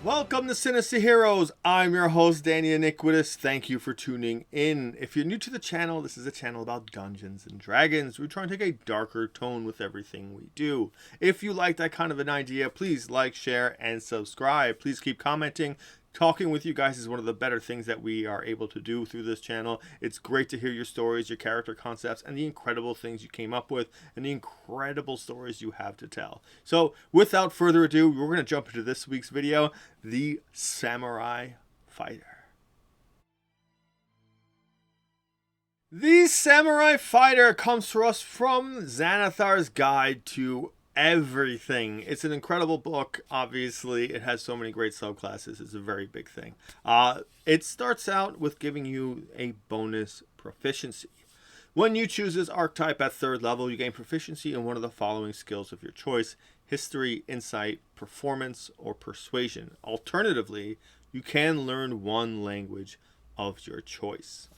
Welcome to Sinister Heroes. I'm your host, Danny Iniquitous. Thank you for tuning in. If you're new to the channel, this is a channel about Dungeons and Dragons. We try and take a darker tone with everything we do. If you like that kind of an idea, please like, share, and subscribe. Please keep commenting. Talking with you guys is one of the better things that we are able to do through this channel. It's great to hear your stories, your character concepts, and the incredible things you came up with, and the incredible stories you have to tell. So, without further ado, we're going to jump into this week's video, the Samurai Fighter. The Samurai Fighter comes to us from Xanathar's Guide to Everything. It's an incredible book. Obviously, it has so many great subclasses. It's a very big thing. It starts out with giving you a bonus proficiency. When you choose this archetype at 3rd level, you gain proficiency in one of the following skills of your choice: history, insight, performance, or persuasion. Alternatively, you can learn one language of your choice.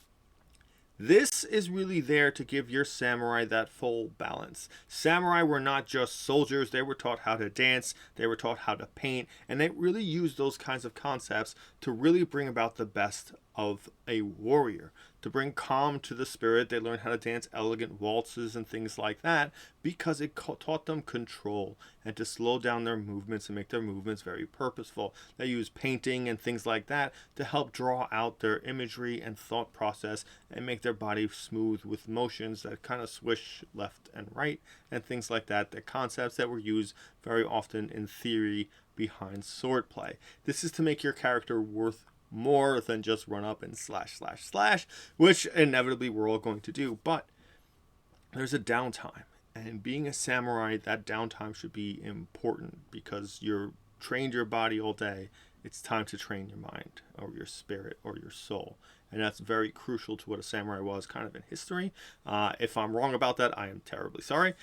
This is really there to give your samurai that full balance. Samurai were not just soldiers, they were taught how to dance, they were taught how to paint, and they really used those kinds of concepts to really bring about the best of a warrior. To bring calm to the spirit, they learned how to dance elegant waltzes and things like that because it taught them control and to slow down their movements and make their movements very purposeful. They used painting and things like that to help draw out their imagery and thought process and make their body smooth with motions that kind of swish left and right and things like that. The concepts that were used very often in theory behind swordplay. This is to make your character worth more than just run up and slash, which inevitably we're all going to do. But there's a downtime. And being a samurai, that downtime should be important because you're trained your body all day. It's time to train your mind or your spirit or your soul. And that's very crucial to what a samurai was kind of in history. If I'm wrong about that, I am terribly sorry.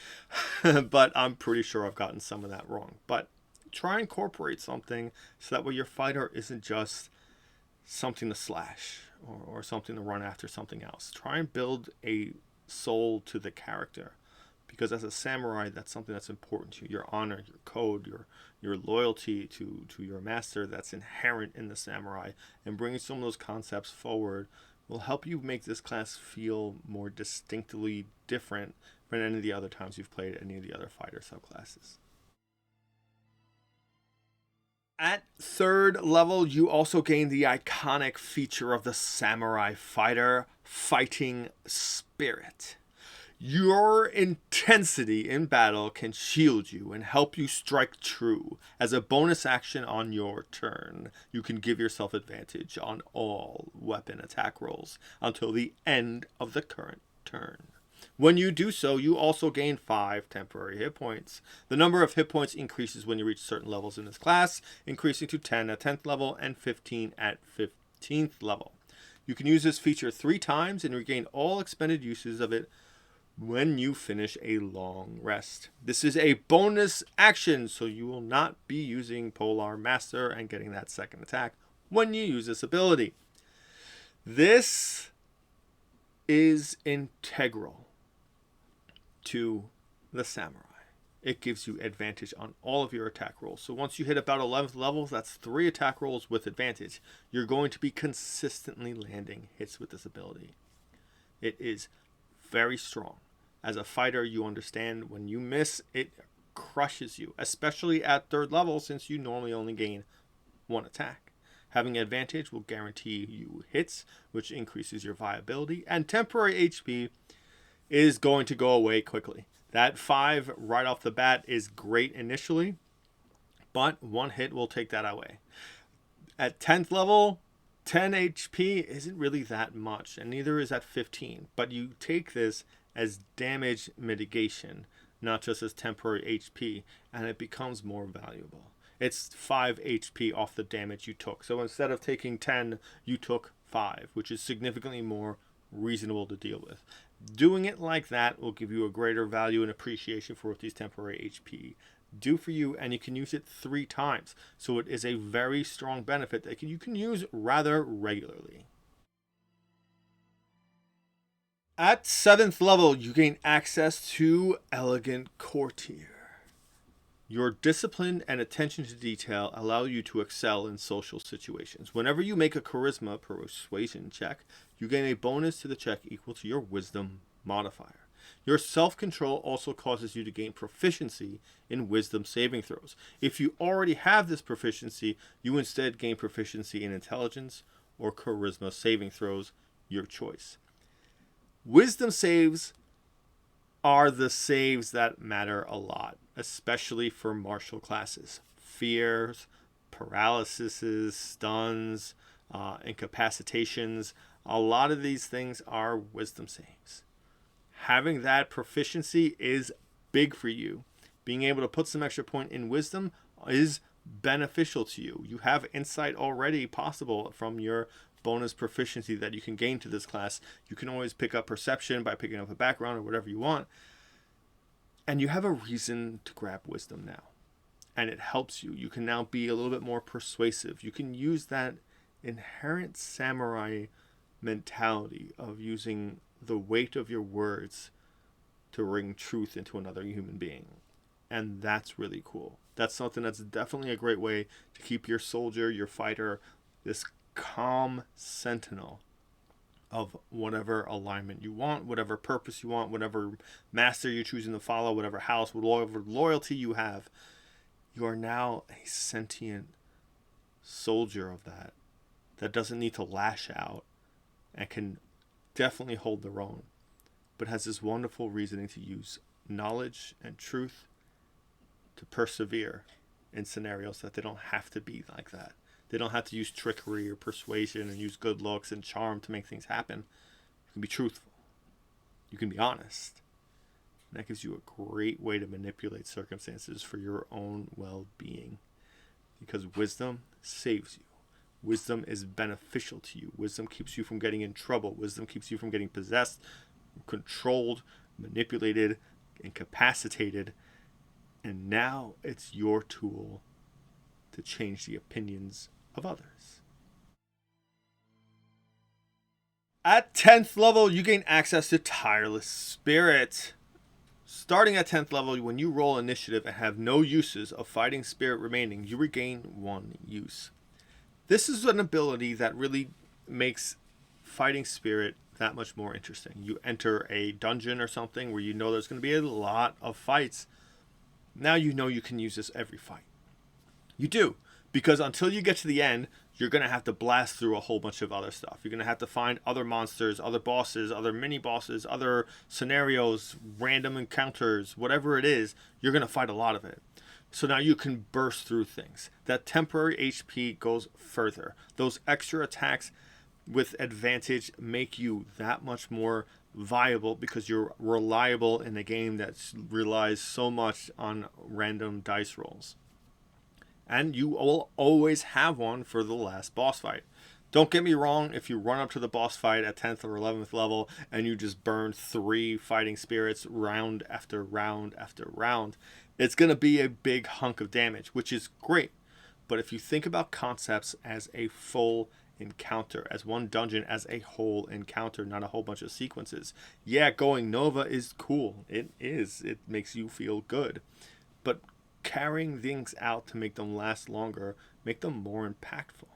But I'm pretty sure I've gotten some of that wrong. But try and incorporate something so that way your fighter isn't just something to slash or something to run after something else. Try and build a soul to the character, because as a samurai, that's something that's important to you. Your honor, your code, your loyalty to your master, that's inherent in the samurai, and bringing some of those concepts forward will help you make this class feel more distinctly different than any of the other times you've played any of the other fighter subclasses. At 3rd level, you also gain the iconic feature of the Samurai Fighter, Fighting Spirit. Your intensity in battle can shield you and help you strike true. As a bonus action on your turn, you can give yourself advantage on all weapon attack rolls until the end of the current turn. When you do so, you also gain 5 temporary hit points. The number of hit points increases when you reach certain levels in this class, increasing to 10 at 10th level and 15 at 15th level. You can use this feature 3 times and regain all expended uses of it when you finish a long rest. This is a bonus action, so you will not be using Polar Master and getting that second attack when you use this ability. This is integral to the samurai. It gives you advantage on all of your attack rolls. So once you hit about 11th level, that's 3 attack rolls with advantage. You're going to be consistently landing hits with this ability. It is very strong. As a fighter, you understand when you miss, it crushes you, especially at 3rd level, since you normally only gain 1 attack. Having advantage will guarantee you hits, which increases your viability, and temporary HP is going to go away quickly. That 5 right off the bat is great initially, but 1 hit will take that away. At 10th level, 10 HP isn't really that much, and neither is at 15, but you take this as damage mitigation, not just as temporary HP, and it becomes more valuable. It's 5 HP off the damage you took. So instead of taking 10, you took 5, which is significantly more reasonable to deal with. Doing it like that will give you a greater value and appreciation for what these temporary HP do for you, and you can use it 3 times. So it is a very strong benefit that you can use rather regularly. At 7th level, you gain access to Elegant Courtier. Your discipline and attention to detail allow you to excel in social situations. Whenever you make a charisma persuasion check, you gain a bonus to the check equal to your wisdom modifier. Your self-control also causes you to gain proficiency in wisdom saving throws. If you already have this proficiency, you instead gain proficiency in intelligence or charisma saving throws, your choice. Wisdom saves are the saves that matter a lot, especially for martial classes. Fears, paralyses, stuns, incapacitations. A lot of these things are wisdom saves. Having that proficiency is big for you. Being able to put some extra point in wisdom is beneficial to you. You have insight already possible from your bonus proficiency that you can gain to this class. You can always pick up perception by picking up a background or whatever you want. And you have a reason to grab wisdom now. And it helps you. You can now be a little bit more persuasive. You can use that inherent samurai mentality of using the weight of your words to ring truth into another human being. And that's really cool. That's something that's definitely a great way to keep your soldier, your fighter, this calm sentinel of whatever alignment you want, whatever purpose you want, whatever master you're choosing to follow, whatever house, whatever loyalty you have. You are now a sentient soldier of that doesn't need to lash out and can definitely hold their own, but has this wonderful reasoning to use knowledge and truth to persevere in scenarios that they don't have to be like that. They don't have to use trickery or persuasion and use good looks and charm to make things happen. You can be truthful. You can be honest. And that gives you a great way to manipulate circumstances for your own well-being. Because wisdom saves you. Wisdom is beneficial to you. Wisdom keeps you from getting in trouble. Wisdom keeps you from getting possessed, controlled, manipulated, incapacitated. And now it's your tool to change the opinions of others. At 10th level, you gain access to Tireless Spirit. Starting at 10th level, when you roll initiative and have no uses of Fighting Spirit remaining, you regain 1 use. This is an ability that really makes Fighting Spirit that much more interesting. You enter a dungeon or something where you know there's going to be a lot of fights. Now you know you can use this every fight. You do, because until you get to the end, you're going to have to blast through a whole bunch of other stuff. You're going to have to find other monsters, other bosses, other mini-bosses, other scenarios, random encounters, whatever it is, you're going to fight a lot of it. So now you can burst through things. That temporary HP goes further. Those extra attacks with advantage make you that much more viable because you're reliable in a game that relies so much on random dice rolls. And you will always have one for the last boss fight. Don't get me wrong, if you run up to the boss fight at 10th or 11th level and you just burn 3 fighting spirits round after round after round, it's going to be a big hunk of damage, which is great. But if you think about concepts as a full encounter, as one dungeon, as a whole encounter, not a whole bunch of sequences, yeah, going Nova is cool. It is. It makes you feel good. But carrying things out to make them last longer, make them more impactful.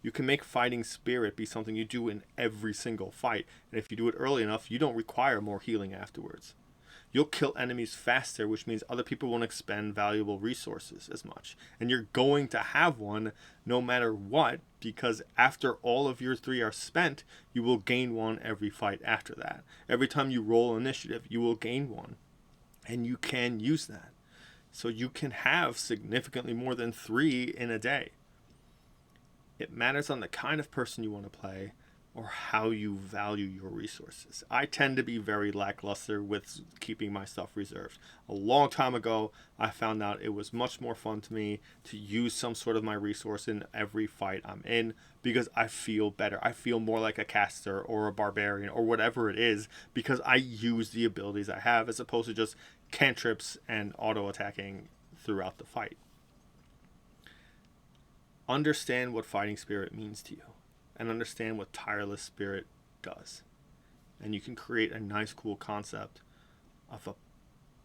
You can make Fighting Spirit be something you do in every single fight, and if you do it early enough, you don't require more healing afterwards. You'll kill enemies faster, which means other people won't expend valuable resources as much. And you're going to have one no matter what, because after all of your 3 are spent, you will gain 1 every fight after that. Every time you roll initiative, you will gain 1. And you can use that. So you can have significantly more than 3 in a day. It matters on the kind of person you want to play or how you value your resources. I tend to be very lackluster with keeping my stuff reserved. A long time ago, I found out it was much more fun to me to use some sort of my resource in every fight I'm in because I feel better. I feel more like a caster or a barbarian or whatever it is because I use the abilities I have as opposed to just cantrips and auto-attacking throughout the fight. Understand what Fighting Spirit means to you and understand what Tireless Spirit does. And you can create a nice, cool concept of a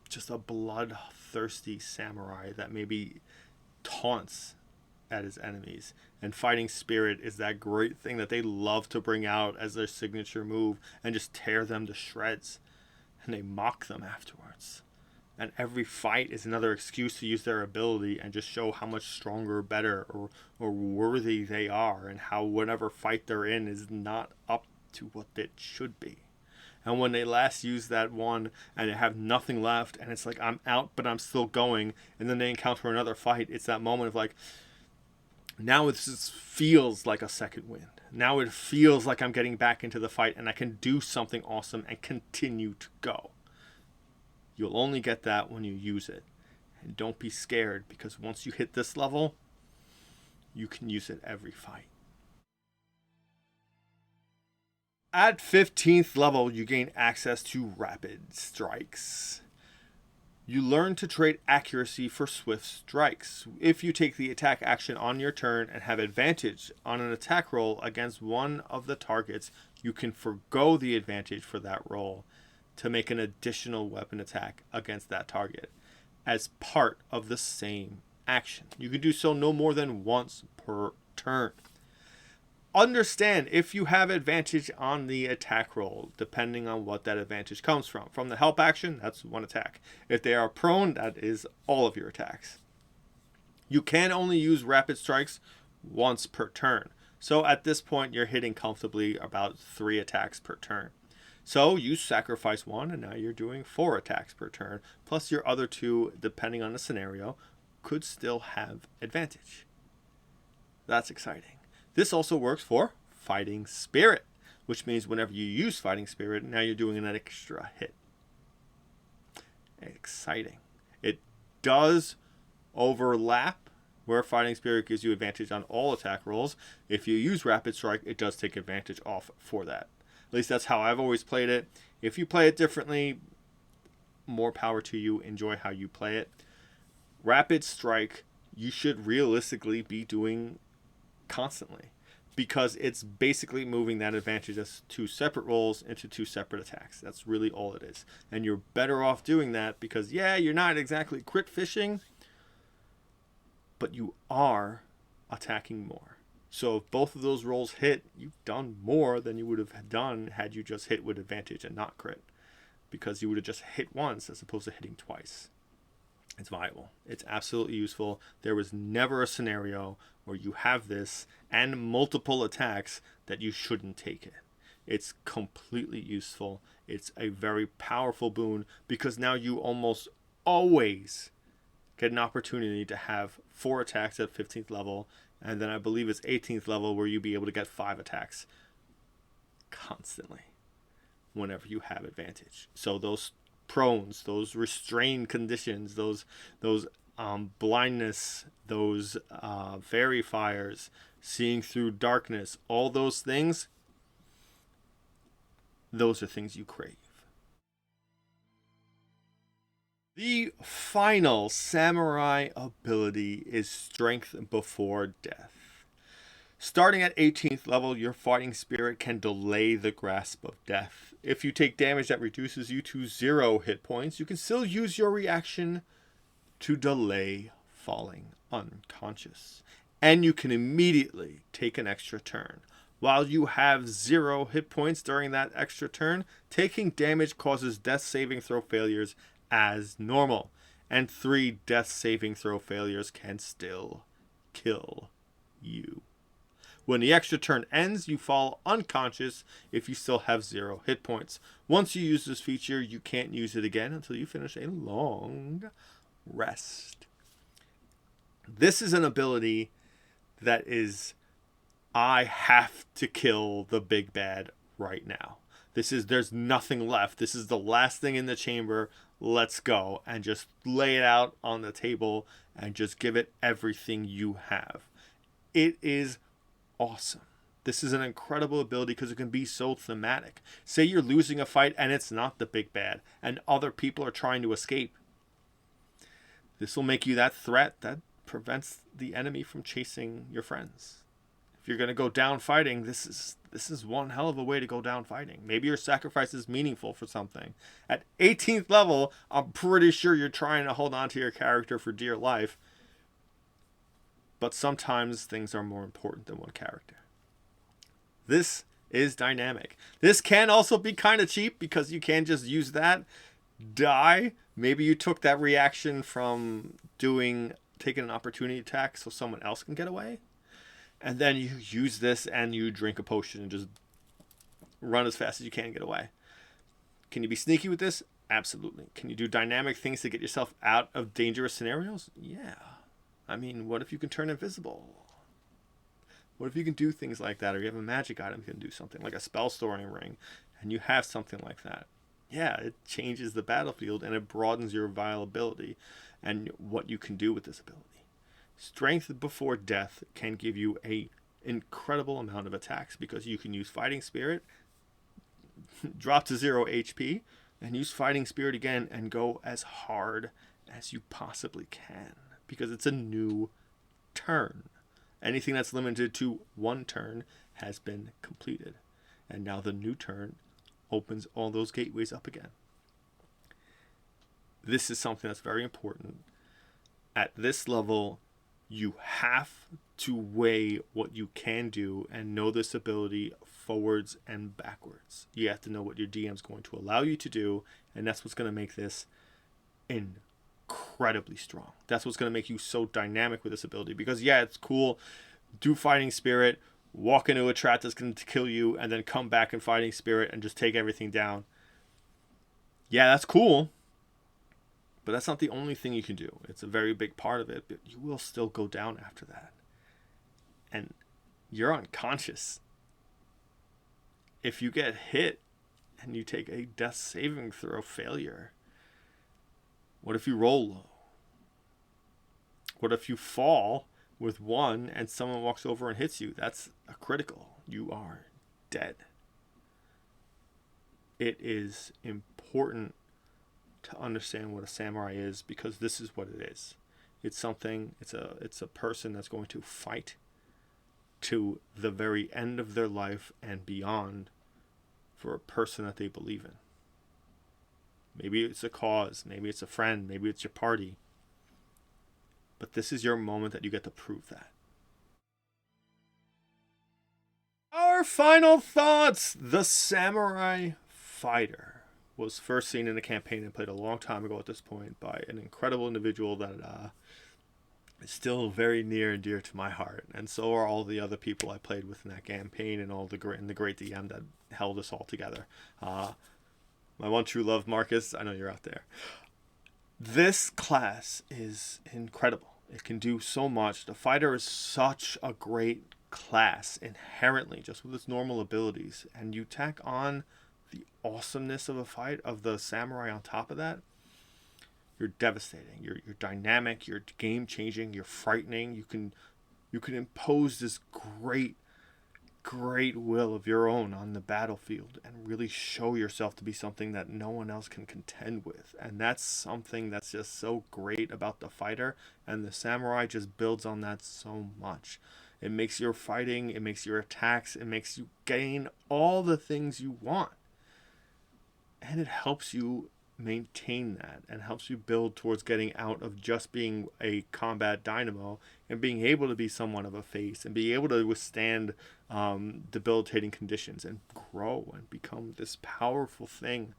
just a bloodthirsty samurai that maybe taunts at his enemies. And fighting spirit is that great thing that they love to bring out as their signature move and just tear them to shreds. And they mock them afterwards. And every fight is another excuse to use their ability and just show how much stronger, better, or worthy they are, and how whatever fight they're in is not up to what it should be. And when they last use that one and they have nothing left and it's like, I'm out but I'm still going, and then they encounter another fight, it's that moment of like, now it just feels like a second wind. Now it feels like I'm getting back into the fight and I can do something awesome and continue to go. You'll only get that when you use it. And don't be scared, because once you hit this level, you can use it every fight. At 15th level, you gain access to rapid strikes. You learn to trade accuracy for swift strikes. If you take the attack action on your turn and have advantage on an attack roll against one of the targets, you can forgo the advantage for that roll to make an additional weapon attack against that target as part of the same action. You can do so no more than once per turn. Understand, if you have advantage on the attack roll, depending on what that advantage comes from. From the help action, that's one attack. If they are prone, that is all of your attacks. You can only use rapid strikes once per turn. So at this point, you're hitting comfortably about 3 attacks per turn. So you sacrifice 1, and now you're doing 4 attacks per turn, plus your other 2, depending on the scenario, could still have advantage. That's exciting. This also works for Fighting Spirit, which means whenever you use Fighting Spirit, now you're doing an extra hit. Exciting. It does overlap where Fighting Spirit gives you advantage on all attack rolls. If you use Rapid Strike, it does take advantage off for that. At least that's how I've always played it. If you play it differently, more power to you. Enjoy how you play it. Rapid Strike, you should realistically be doing constantly, because it's basically moving that advantage as 2 separate rolls into 2 separate attacks. That's really all it is. And you're better off doing that because, yeah, you're not exactly crit fishing, but you are attacking more. So if both of those rolls hit, you've done more than you would have done had you just hit with advantage and not crit, because you would have just hit once as opposed to hitting twice. It's viable. It's absolutely useful. There was never a scenario where you have this and multiple attacks that you shouldn't take it. It's completely useful. It's a very powerful boon, because now you almost always get an opportunity to have 4 attacks at 15th level, and then I believe it's 18th level where you'll be able to get 5 attacks constantly whenever you have advantage. So those prones, those restrained conditions, those blindness, those fairy fires, seeing through darkness, all those things, those are things you crave. The final samurai ability is Strength Before Death. Starting at 18th level, your fighting spirit can delay the grasp of death. If you take damage that reduces you to 0 hit points, you can still use your reaction to delay falling unconscious. And you can immediately take an extra turn. While you have 0 hit points during that extra turn, taking damage causes death saving throw failures as normal, and 3 death saving throw failures can still kill you. When the extra turn ends, you fall unconscious if you still have 0 hit points. Once you use this feature, you can't use it again until you finish a long rest. This is an ability that is, I have to kill the big bad right now. There's nothing left. This is the last thing in the chamber. Let's go, and just lay it out on the table and just give it everything you have. It is awesome. This is an incredible ability because it can be so thematic. Say you're losing a fight and it's not the big bad and other people are trying to escape. This will make you that threat that prevents the enemy from chasing your friends. If you're going to go down fighting, this is one hell of a way to go down fighting. Maybe your sacrifice is meaningful for something. At 18th level, I'm pretty sure you're trying to hold on to your character for dear life. But sometimes things are more important than one character. This is dynamic. This can also be kind of cheap because you can just use that, die. Maybe you took that reaction from taking an opportunity attack so someone else can get away. And then you use this and you drink a potion and just run as fast as you can and get away. Can you be sneaky with this? Absolutely. Can you do dynamic things to get yourself out of dangerous scenarios? Yeah. I mean, what if you can turn invisible? What if you can do things like that? Or you have a magic item you can do something like a spell storing ring and you have something like that. Yeah, it changes the battlefield and it broadens your viability and what you can do with this ability. Strength before death can give you an incredible amount of attacks because you can use Fighting Spirit, drop to 0 HP, and use Fighting Spirit again and go as hard as you possibly can because it's a new turn. Anything that's limited to one turn has been completed. And now the new turn opens all those gateways up again. This is something that's very important. At this level, you have to weigh what you can do and know this ability forwards and backwards. You have to know what your DM is going to allow you to do, and that's what's going to make this incredibly strong. That's what's going to make you so dynamic with this ability. Because yeah, it's cool. Do Fighting Spirit, walk into a trap that's going to kill you, and then come back in Fighting Spirit and just take everything down. Yeah, that's cool. But that's not the only thing you can do. It's a very big part of it, but you will still go down after that. And you're unconscious. If you get hit and you take a death saving throw failure, what if you roll low? What if you fall with 1 and someone walks over and hits you? That's a critical. You are dead. It is important to understand what a samurai is because this is what it is. It's a person that's going to fight to the very end of their life and beyond for a person that they believe in. Maybe it's a cause, maybe it's a friend, maybe it's your party. But this is your moment that you get to prove that. Our final thoughts. The Samurai Fighter was first seen in a campaign and played a long time ago at this point by an incredible individual that is still very near and dear to my heart. And so are all the other people I played with in that campaign and the great DM that held us all together. My one true love, Marcus, I know you're out there. This class is incredible. It can do so much. The fighter is such a great class inherently, just with its normal abilities. And you tack on the awesomeness of a fight of the samurai on top of that, you're devastating. You're dynamic. You're game changing. You're frightening. You can impose this great will of your own on the battlefield and really show yourself to be something that no one else can contend with. And that's something that's just so great about the fighter, and the samurai just builds on that so much. It makes your fighting, it makes your attacks, it makes you gain all the things you want. And it helps you maintain that and helps you build towards getting out of just being a combat dynamo and being able to be somewhat of a face and be able to withstand debilitating conditions and grow and become this powerful thing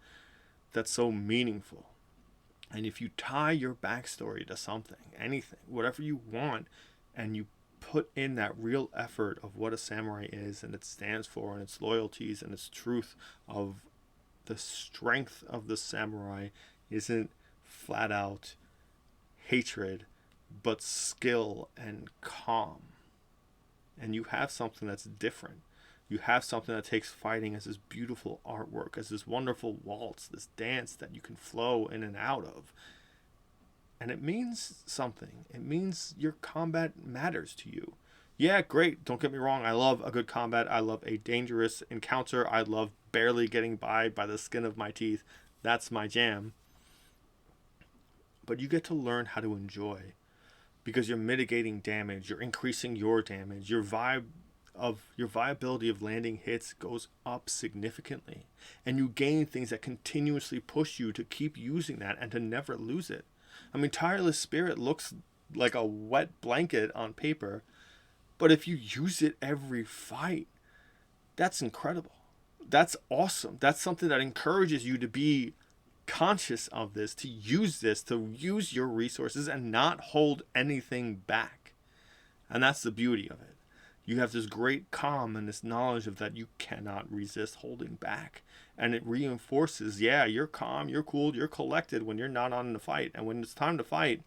that's so meaningful. And if you tie your backstory to something, anything, whatever you want, and you put in that real effort of what a samurai is and it stands for and its loyalties and its truth of the strength of the samurai isn't flat out hatred, but skill and calm. And you have something that's different. You have something that takes fighting as this beautiful artwork, as this wonderful waltz, this dance that you can flow in and out of. And it means something. It means your combat matters to you. Yeah, great. Don't get me wrong. I love a good combat. I love a dangerous encounter. I love barely getting by the skin of my teeth. That's my jam. But you get to learn how to enjoy, because you're mitigating damage. You're increasing your damage. Your vibe of your viability of landing hits goes up significantly, and you gain things that continuously push you to keep using that and to never lose it. I mean, Tireless Spirit looks like a wet blanket on paper, but if you use it every fight, that's incredible. That's awesome. That's something that encourages you to be conscious of this, to use your resources and not hold anything back. And that's the beauty of it. You have this great calm and this knowledge of that you cannot resist holding back. And it reinforces, yeah, you're calm, you're cool, you're collected when you're not on the fight. And when it's time to fight,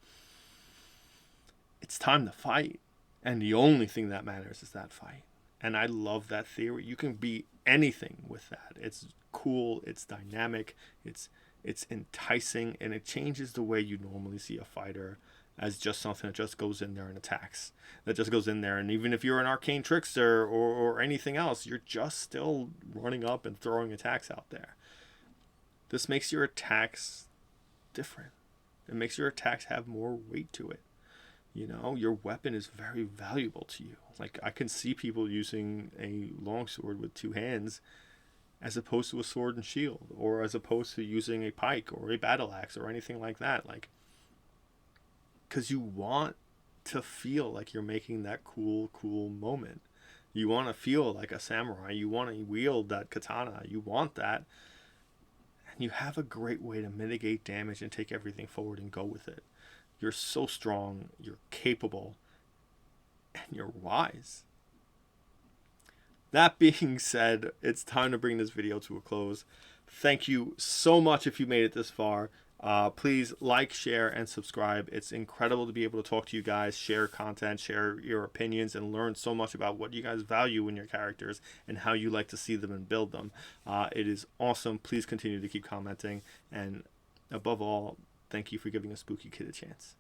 it's time to fight. And the only thing that matters is that fight. And I love that theory. You can be anything with that. It's cool, it's dynamic, it's enticing, and it changes the way you normally see a fighter as just something that just goes in there and attacks. That just goes in there, and even if you're an arcane trickster or anything else, you're just still running up and throwing attacks out there. This makes your attacks different. It makes your attacks have more weight to it. You know, your weapon is very valuable to you. Like, I can see people using a longsword with two hands as opposed to a sword and shield, or as opposed to using a pike or a battle axe or anything like that. Like, because you want to feel like you're making that cool moment. You want to feel like a samurai. You want to wield that katana. You want that. And you have a great way to mitigate damage and take everything forward and go with it. You're so strong, you're capable, and you're wise. That being said, it's time to bring this video to a close. Thank you so much if you made it this far. Please like, share, and subscribe. It's incredible to be able to talk to you guys, share content, share your opinions, and learn so much about what you guys value in your characters and how you like to see them and build them. It is awesome. Please continue to keep commenting. And above all, thank you for giving a spooky kid a chance.